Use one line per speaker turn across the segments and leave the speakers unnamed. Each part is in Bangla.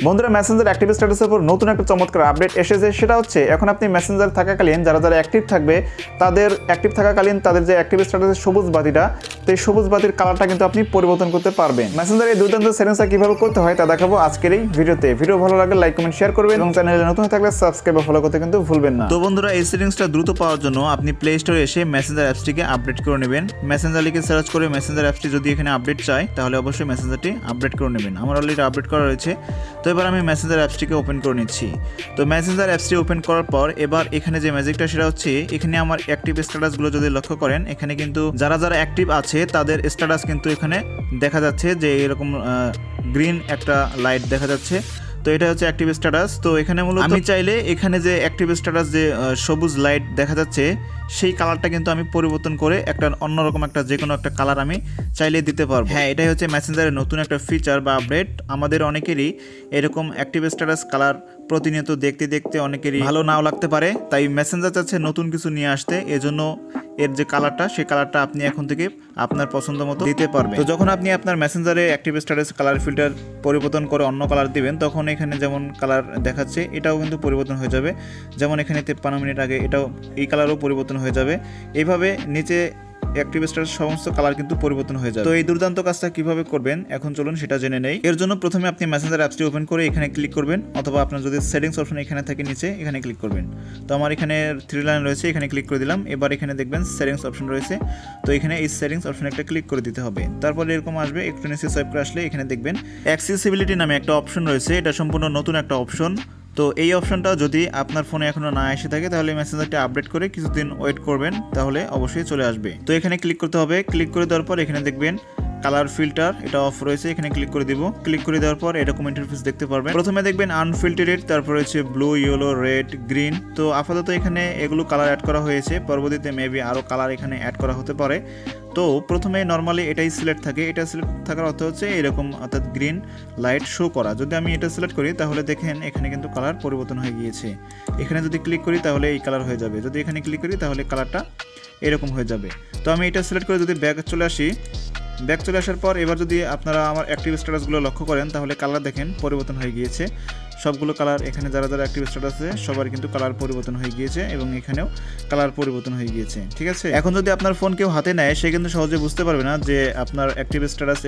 বন্ধুরা, মেসেঞ্জার অ্যাক্টিভ স্ট্যাটাসের উপর নতুন একটা চমৎকার আপডেট এসেছে। সেটা হচ্ছে এখন আপনি মেসেঞ্জার থাকাকালীন যারা অ্যাক্টিভ থাকবে তাদের অ্যাক্টিভ থাকাকালীন তাদের যে অ্যাক্টিভ স্ট্যাটাসের সবুজ বাতিটা, তো এই সবুজ বাতির কালারটা কিন্তু আপনি পরিবর্তন করতে পারবেন। মেসেঞ্জারে এই দুর্দান্ত সেটিংসটা কিভাবে করতে হয় তা দেখাবো আজকের এই ভিডিওতে। ভিডিও ভালো লাগলে লাইক কমেন্ট শেয়ার করবেন এবং চ্যানেলে নতুন থাকলে সাবস্ক্রাইব বা ফলো করতে কিন্তু ভুলবেন না।
তো বন্ধুরা, এই সেটিংসটা দ্রুত পাওয়ার জন্য আপনি প্লে স্টোরে এসে মেসেঞ্জার অ্যাপসটিকে আপডেট করে নেবেন। মেসেঞ্জার লিখে সার্চ করে মেসেঞ্জার অ্যাপসটি যদি এখানে আপডেট চাই তাহলে অবশ্যই মেসেঞ্জারটি আপডেট করে নেবেন। আমার অলরেডি আপডেট করা রয়েছে। তো এবার আমি মেসেঞ্জার অ্যাপসটিকে ওপেন করে নিচ্ছি। তো মেসেঞ্জার অ্যাপসটি ওপেন করার পর এবার এখানে যে ম্যাজিকটা সেটা হচ্ছে এখানে আমার অ্যাক্টিভ স্ট্যাটাসগুলো যদি লক্ষ্য করেন, এখানে কিন্তু যারা অ্যাক্টিভ আছে তাদের স্ট্যাটাস কিন্তু এখানে দেখা যাচ্ছে যে এরকম গ্রিন একটা লাইট দেখা যাচ্ছে। তো এটা হচ্ছে অ্যাক্টিভ স্ট্যাটাস। তো এখানে মূলত আমি চাইলে এখানে যে অ্যাক্টিভ স্ট্যাটাস যে সবুজ লাইট দেখা যাচ্ছে সেই কালারটা কিন্তু আমি পরিবর্তন করে একটা অন্যরকম একটা যে কোনো একটা কালার আমি চাইলে দিতে পারবো। হ্যাঁ, এটাই হচ্ছে মেসেঞ্জারের নতুন একটা ফিচার বা আপডেট। আমাদের অনেকেরই এরকম অ্যাক্টিভ স্ট্যাটাস কালার প্রতিনিয়ত দেখতে দেখতে অনেকেরই ভালো নাও লাগতে পারে, তাই মেসেঞ্জার চাচ্ছে নতুন কিছু নিয়ে আসতে। এজন্য এর যে কালারটা সেই কালারটা আপনি এখন থেকে আপনার পছন্দ মতো দিতে পারবেন। তো যখন আপনি আপনার মেসেঞ্জারে অ্যাক্টিভ স্ট্যাটাস কালার ফিল্টার পরিবর্তন করে অন্য কালার দিবেন, তখন এখানে যেমন কালার দেখাচ্ছে এটাও কিন্তু পরিবর্তন হয়ে যাবে। যেমন এখানে 53 মিনিট আগে এটাও এই কালারও পরিবর্তন হয়ে যাবে। এইভাবে নিচে অ্যাক্টিভ স্ট্যাটাস সমস্ত কালার কিন্তু পরিবর্তন হয়ে যাবে। তো এই দুর্দান্ত কাজটা কিভাবে করবেন এখন চলুন সেটা জেনে নেই। এর জন্য প্রথমে আপনি মেসেঞ্জার অ্যাপসটি ওপেন করে এখানে ক্লিক করবেন, অথবা আপনার যদি সেটিংস অপশন এখানে থাকে নিচে এখানে ক্লিক করবেন। তো আমার এখানে 3 লাইন রয়েছে, এখানে ক্লিক করে দিলাম। এবার এখানে দেখবেন সেটিংস অপশন রয়েছে, তো এখানে এই সেটিংস অপশনে একটা ক্লিক করে দিতে হবে। তারপরে এরকম আসবে, একটু নিচে সোয়াইপ করে আসলে এখানে দেখবেন অ্যাক্সেসিবিলিটি নামে একটা অপশন রয়েছে। এটা সম্পূর্ণ নতুন একটা অপশন। তো এই অপশনটা যদি আপনার ফোনে এখনো না এসে থাকে তাহলে মেসেঞ্জারটি আপডেট করে কিছুদিন ওয়েট করবেন, তাহলে অবশ্যই চলে আসবে। তো এখানে ক্লিক করতে হবে। ক্লিক করে দেওয়ার পর এখানে দেখবেন কালার ফিল্টার এটা অফ রয়েছে, এখানে ক্লিক করে দিব। ক্লিক করে দেওয়ার পর এরকম ইন্টারফেস দেখতে পারবেন। প্রথমে দেখবেন আনফিল্টারেড, তারপর হচ্ছে ব্লু, ইয়েলো, রেড, গ্রিন। তো আপাতত এখানে এগুলো কালার অ্যাড করা হয়েছে, পরবর্তীতে মেবি আরও কালার এখানে অ্যাড করা হতে পারে। তো প্রথমে নর্মালি এটাই সিলেক্ট থাকে। এটা সিলেক্ট থাকার অর্থ হচ্ছে এরকম, অর্থাৎ গ্রিন লাইট শো করা। যদি আমি এটা সিলেক্ট করি তাহলে দেখেন এখানে কিন্তু কালার পরিবর্তন হয়ে গিয়েছে। এখানে যদি ক্লিক করি তাহলে এই কালার হয়ে যাবে, যদি এখানে ক্লিক করি তাহলে কালারটা এরকম হয়ে যাবে। তো আমি এটা সিলেক্ট করে যদি ব্যাক চলে আসি, ব্যাক চলে আসার পর এবার যদি আপনারা আমার অ্যাক্টিভ স্ট্যাটাসগুলো লক্ষ্য করেন তাহলে কালার দেখেন পরিবর্তন হয়ে গিয়েছে। সবগুলো কালার এখানে যারা অ্যাক্টিভ স্ট্যাটাস আছে সবার কিন্তু কালার পরিবর্তন হয়ে গিয়েছে এবং এখানেও কালার পরিবর্তন হয়ে গিয়েছে। ঠিক আছে, এখন যদি আপনার ফোন কেউ হাতে নেয় সে কিন্তু সহজে বুঝতে পারবে না যে আপনার অ্যাক্টিভ স্ট্যাটাস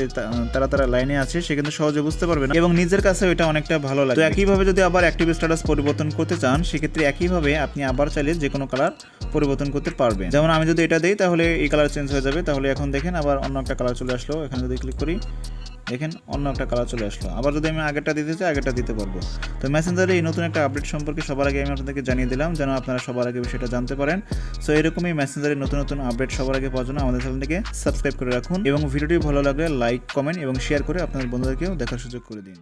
তারা লাইনে আছে, সে কিন্তু সহজে বুঝতে পারবে না এবং নিজের কাছেও এটা অনেকটা ভালো লাগে। তো একইভাবে যদি আবার অ্যাক্টিভ স্ট্যাটাস পরিবর্তন করতে চান সেক্ষেত্রে একইভাবে আপনি আবার চাইলে যে কোনো কালার পরিবর্তন করতে পারবেন। যেমন আমি যদি এটা দিই তাহলে এই কালার চেঞ্জ হয়ে যাবে। তাহলে এখন দেখেন আবার অন্য একটা কালার চলে আসলো। এখানে যদি ক্লিক করি দেখেন অন্য একটা কালার চলে আসলো। আবার যদি আমি আগেরটা দিতে চাই আগেরটা দিতে পারবো। তো মেসেঞ্জারে এই নতুন একটা আপডেট সম্পর্কে সবার আগে আমি আপনাদেরকে জানিয়ে দিলাম যেন আপনারা সবার আগে বিষয়টা জানতে পারেন। সো এরকমই মেসেঞ্জারের নতুন নতুন আপডেট সবার আগে পাওয়ার জন্য আমাদের চ্যানেলটিকে সাবস্ক্রাইব করে রাখুন এবং ভিডিওটি ভালো লাগলে লাইক, কমেন্ট এবং শেয়ার করে আপনার বন্ধুদেরকেও দেখার সুযোগ করে দিন।